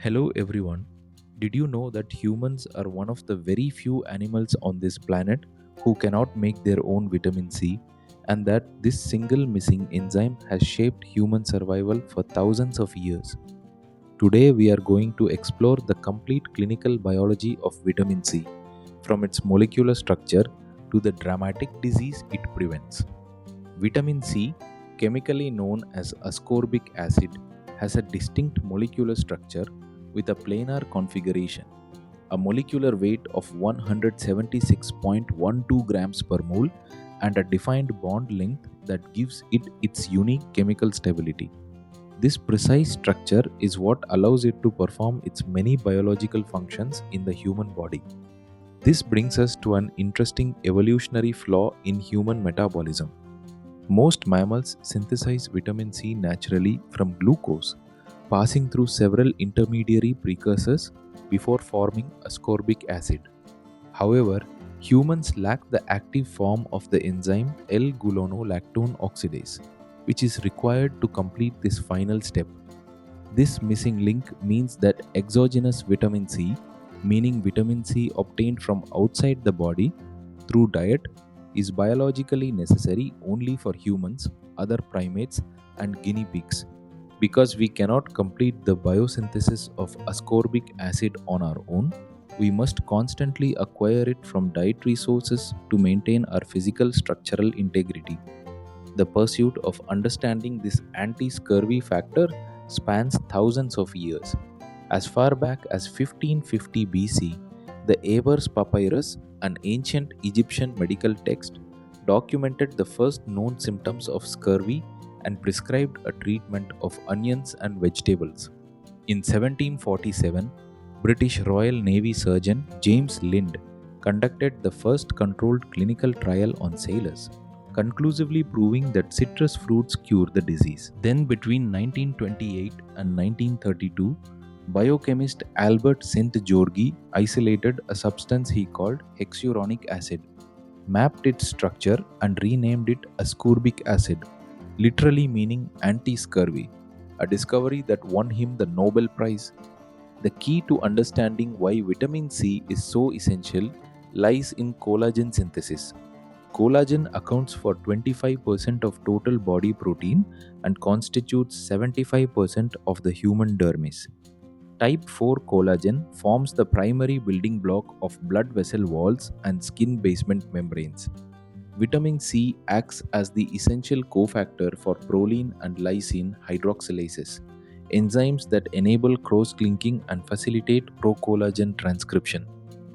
Hello everyone. Did you know that humans are one of the very few animals on this planet who cannot make their own vitamin C, and that this single missing enzyme has shaped human survival for thousands of years? Today we are going to explore the complete clinical biology of vitamin C, from its molecular structure to the dramatic disease it prevents. Vitamin C, chemically known as ascorbic acid, has a distinct molecular structure with a planar configuration, a molecular weight of 176.12 grams per mole, and a defined bond length that gives it its unique chemical stability. This precise structure is what allows it to perform its many biological functions in the human body. This brings us to an interesting evolutionary flaw in human metabolism. Most mammals synthesize vitamin C naturally from glucose, passing through several intermediary precursors before forming ascorbic acid. However, humans lack the active form of the enzyme L-gulonolactone oxidase, which is required to complete this final step. This missing link means that exogenous vitamin C, meaning vitamin C obtained from outside the body through diet, is biologically necessary only for humans, other primates, and guinea pigs. Because we cannot complete the biosynthesis of ascorbic acid on our own, we must constantly acquire it from dietary sources to maintain our physical structural integrity. The pursuit of understanding this anti-scurvy factor spans thousands of years. As far back as 1550 BC, the Ebers Papyrus, an ancient Egyptian medical text, documented the first known symptoms of scurvy and prescribed a treatment of onions and vegetables. In 1747, British Royal Navy surgeon James Lind conducted the first controlled clinical trial on sailors, conclusively proving that citrus fruits cure the disease. Then, between 1928 and 1932, biochemist Albert St. Georgi isolated a substance he called hexuronic acid, mapped its structure, and renamed it ascorbic acid, literally meaning anti-scurvy, a discovery that won him the Nobel Prize. The key to understanding why vitamin C is so essential lies in collagen synthesis. Collagen accounts for 25% of total body protein and constitutes 75% of the human dermis. Type 4 collagen forms the primary building block of blood vessel walls and skin basement membranes. Vitamin C acts as the essential cofactor for proline and lysine hydroxylases, enzymes that enable cross-linking and facilitate procollagen transcription,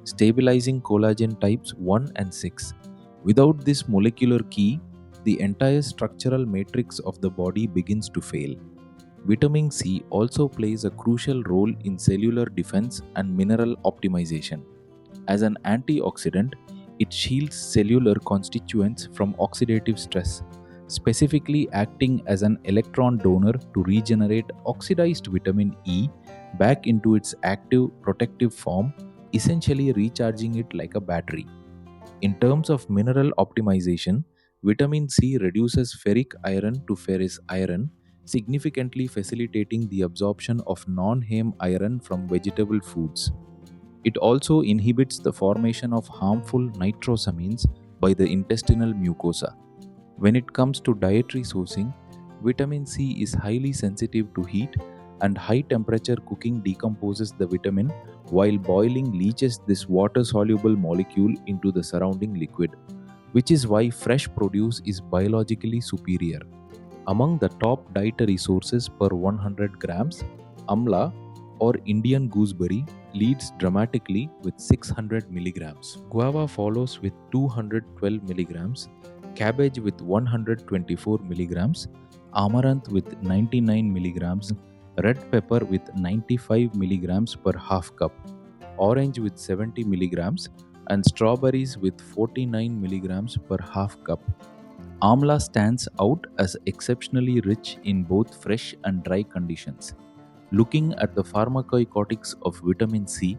stabilizing collagen types 1 and 6. Without this molecular key, the entire structural matrix of the body begins to fail. Vitamin C also plays a crucial role in cellular defense and mineral optimization. As an antioxidant, it shields cellular constituents from oxidative stress, specifically acting as an electron donor to regenerate oxidized vitamin E back into its active protective form, essentially recharging it like a battery. In terms of mineral optimization, vitamin C reduces ferric iron to ferrous iron, significantly facilitating the absorption of non-heme iron from vegetable foods. It also inhibits the formation of harmful nitrosamines by the intestinal mucosa. When it comes to dietary sourcing, vitamin C is highly sensitive to heat, and high temperature cooking decomposes the vitamin, while boiling leaches this water-soluble molecule into the surrounding liquid, which is why fresh produce is biologically superior. Among the top dietary sources per 100 grams, amla or Indian gooseberry leads dramatically with 600 milligrams. Guava follows with 212 milligrams, cabbage with 124 milligrams, amaranth with 99 milligrams, red pepper with 95 milligrams per half cup, orange with 70 milligrams, and strawberries with 49 milligrams per half cup. Amla stands out as exceptionally rich in both fresh and dry conditions. Looking at the pharmacokinetics of vitamin C,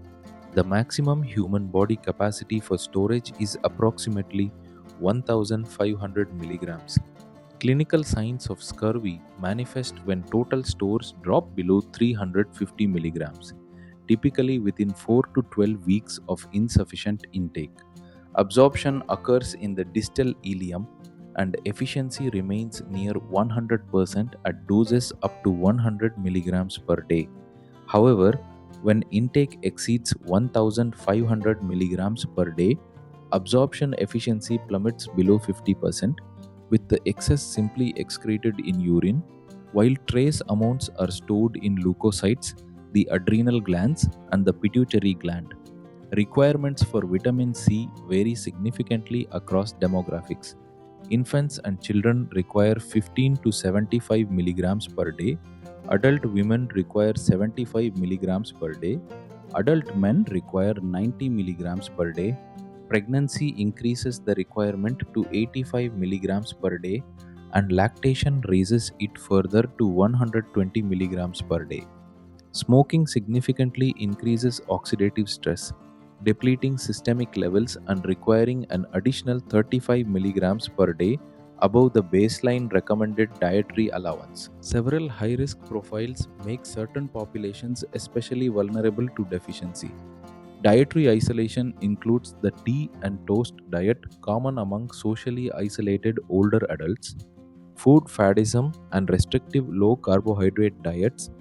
the maximum human body capacity for storage is approximately 1500 milligrams. Clinical signs of scurvy manifest when total stores drop below 350 milligrams, typically within 4 to 12 weeks of insufficient intake. Absorption occurs in the distal ileum and efficiency remains near 100% at doses up to 100 milligrams per day. However, when intake exceeds 1500 milligrams per day, absorption efficiency plummets below 50%, with the excess simply excreted in urine, while trace amounts are stored in leukocytes, the adrenal glands, and the pituitary gland. Requirements for vitamin C vary significantly across demographics. Infants and children require 15 to 75 milligrams per day. Adult women require 75 milligrams per day. Adult men require 90 milligrams per day. Pregnancy increases the requirement to 85 milligrams per day, and lactation raises it further to 120 milligrams per day. Smoking significantly increases oxidative stress, depleting systemic levels and requiring an additional 35 milligrams per day above the baseline recommended dietary allowance. Several high risk profiles make certain populations especially vulnerable to deficiency. Dietary isolation includes the tea and toast diet common among socially isolated older adults, food faddism and restrictive low carbohydrate diets,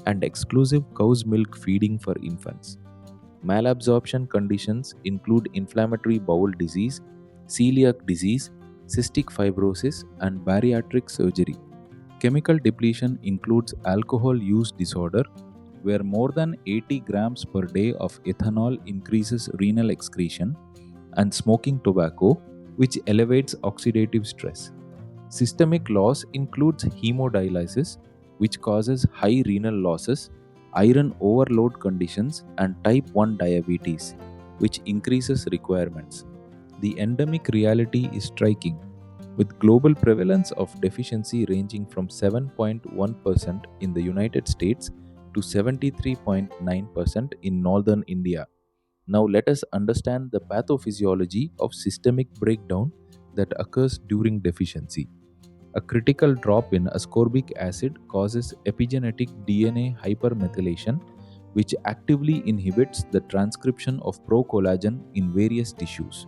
and exclusive cow's milk feeding for infants. Malabsorption conditions include inflammatory bowel disease, celiac disease, cystic fibrosis, and bariatric surgery. Chemical depletion includes alcohol use disorder, where more than 80 grams per day of ethanol increases renal excretion, and smoking tobacco, which elevates oxidative stress. Systemic loss includes hemodialysis, which causes high renal losses, iron overload conditions, and type 1 diabetes, which increases requirements. The endemic reality is striking, with global prevalence of deficiency ranging from 7.1% in the United States to 73.9% in northern India. Now let us understand the pathophysiology of systemic breakdown that occurs during deficiency. A critical drop in ascorbic acid causes epigenetic DNA hypermethylation, which actively inhibits the transcription of procollagen in various tissues,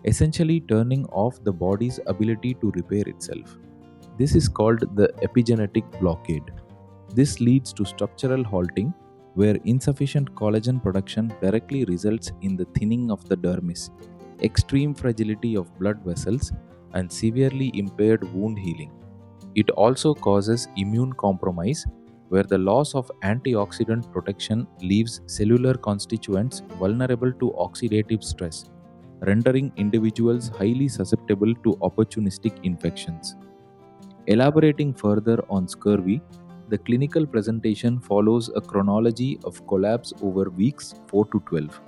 essentially turning off the body's ability to repair itself. This is called the epigenetic blockade. This leads to structural halting, where insufficient collagen production directly results in the thinning of the dermis, extreme fragility of blood vessels, and severely impaired wound healing. It also causes immune compromise, where the loss of antioxidant protection leaves cellular constituents vulnerable to oxidative stress, rendering individuals highly susceptible to opportunistic infections. Elaborating further on scurvy, the clinical presentation follows a chronology of collapse over weeks 4 to 12.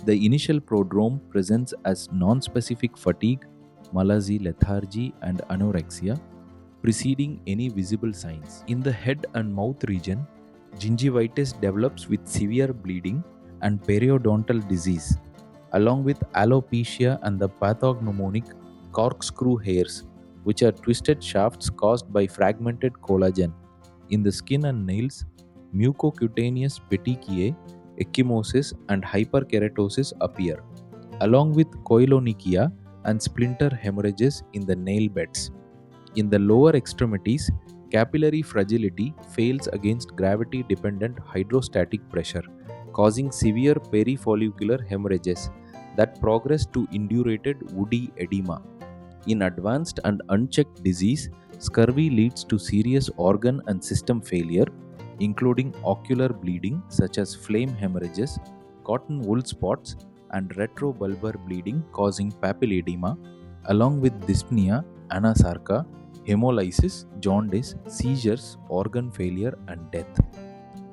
The initial prodrome presents as nonspecific fatigue, malaise, lethargy, and anorexia, preceding any visible signs. In the head and mouth region, gingivitis develops with severe bleeding and periodontal disease, along with alopecia and the pathognomonic corkscrew hairs, which are twisted shafts caused by fragmented collagen. In the skin and nails, mucocutaneous petechiae, ecchymosis, and hyperkeratosis appear, along with koilonychia and splinter hemorrhages in the nail beds. In the lower extremities, capillary fragility fails against gravity-dependent hydrostatic pressure, causing severe perifollicular hemorrhages that progress to indurated woody edema. In advanced and unchecked disease, scurvy leads to serious organ and system failure, including ocular bleeding such as flame hemorrhages, cotton wool spots, and retrobulbar bleeding causing papilledema, along with dyspnea, anasarca, hemolysis, jaundice, seizures, organ failure, and death.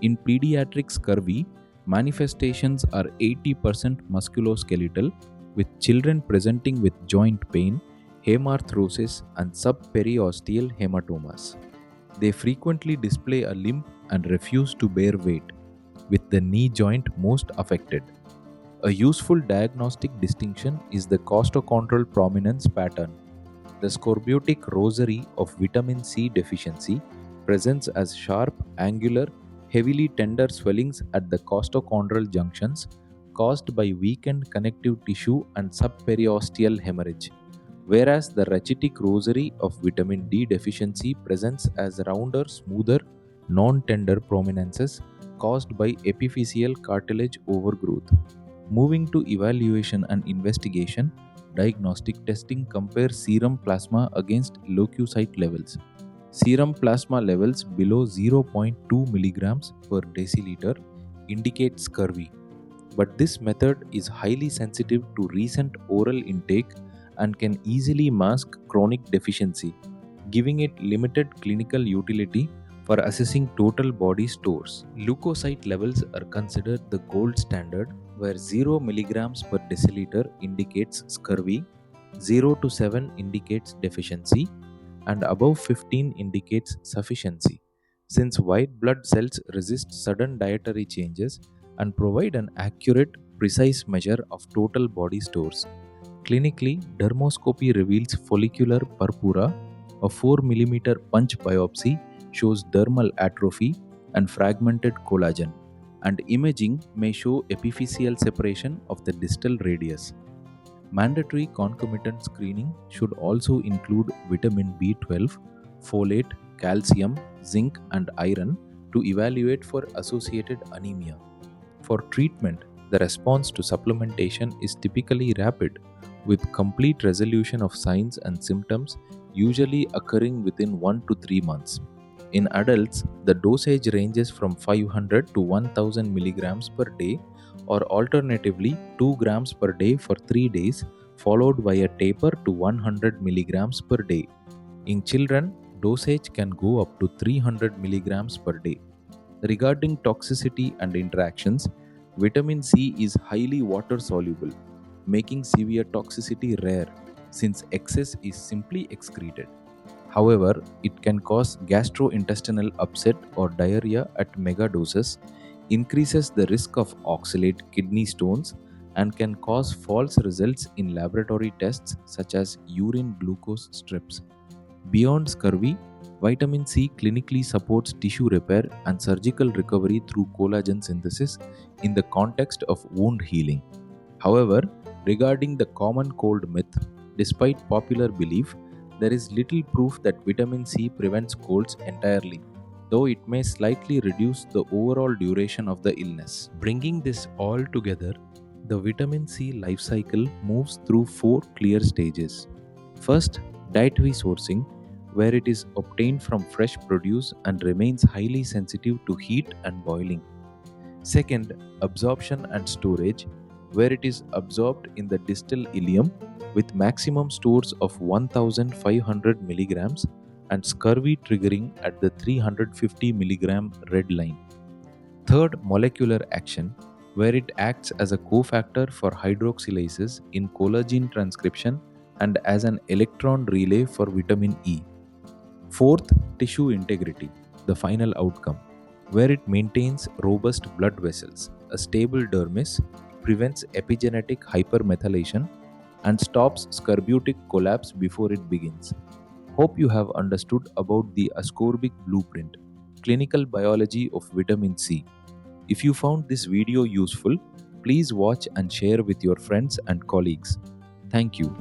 In pediatric scurvy, manifestations are 80% musculoskeletal, with children presenting with joint pain, hemarthrosis, and subperiosteal hematomas. They frequently display a limp and refuse to bear weight, with the knee joint most affected. A useful diagnostic distinction is the costochondral prominence pattern. The scorbutic rosary of vitamin C deficiency presents as sharp, angular, heavily tender swellings at the costochondral junctions caused by weakened connective tissue and subperiosteal hemorrhage, whereas the rachitic rosary of vitamin D deficiency presents as rounder, smoother, non-tender prominences caused by epiphyseal cartilage overgrowth. Moving to evaluation and investigation, diagnostic testing compares serum plasma against leukocyte levels. Serum plasma levels below 0.2 milligrams per deciliter indicate scurvy, but this method is highly sensitive to recent oral intake and can easily mask chronic deficiency, giving it limited clinical utility for assessing total body stores. Leukocyte levels are considered the gold standard, where 0 milligrams per deciliter indicates scurvy, 0 to 7 indicates deficiency, and above 15 indicates sufficiency, since white blood cells resist sudden dietary changes and provide an accurate, precise measure of total body stores. Clinically, dermoscopy reveals follicular purpura. A 4 mm punch biopsy shows dermal atrophy and fragmented collagen, and imaging may show epiphyseal separation of the distal radius. Mandatory concomitant screening should also include vitamin B12, folate, calcium, zinc, and iron to evaluate for associated anemia. For treatment, the response to supplementation is typically rapid, with complete resolution of signs and symptoms usually occurring within 1 to 3 months. In adults, the dosage ranges from 500 to 1000 milligrams per day, or alternatively 2 grams per day for 3 days, followed by a taper to 100 milligrams per day. In children, dosage can go up to 300 milligrams per day. Regarding toxicity and interactions, vitamin C is highly water soluble, making severe toxicity rare since excess is simply excreted. However, it can cause gastrointestinal upset or diarrhea at mega doses, increases the risk of oxalate kidney stones, and can cause false results in laboratory tests such as urine glucose strips. Beyond scurvy, vitamin C clinically supports tissue repair and surgical recovery through collagen synthesis in the context of wound healing. However, regarding the common cold myth, despite popular belief, there is little proof that vitamin C prevents colds entirely, though it may slightly reduce the overall duration of the illness. Bringing this all together, the vitamin C life cycle moves through 4 clear stages. First, dietary sourcing, where it is obtained from fresh produce and remains highly sensitive to heat and boiling. Second, absorption and storage, where it is absorbed in the distal ileum with maximum stores of 1500 milligrams and scurvy triggering at the 350 milligram red line. Third, molecular action, where it acts as a cofactor for hydroxylases in collagen transcription and as an electron relay for vitamin E. Fourth, tissue integrity, the final outcome, where it maintains robust blood vessels, a stable dermis, prevents epigenetic hypermethylation, and stops scorbutic collapse before it begins. Hope you have understood about the Ascorbic blueprint, clinical biology of vitamin C. If you found this video useful, please watch and share with your friends and colleagues. Thank you.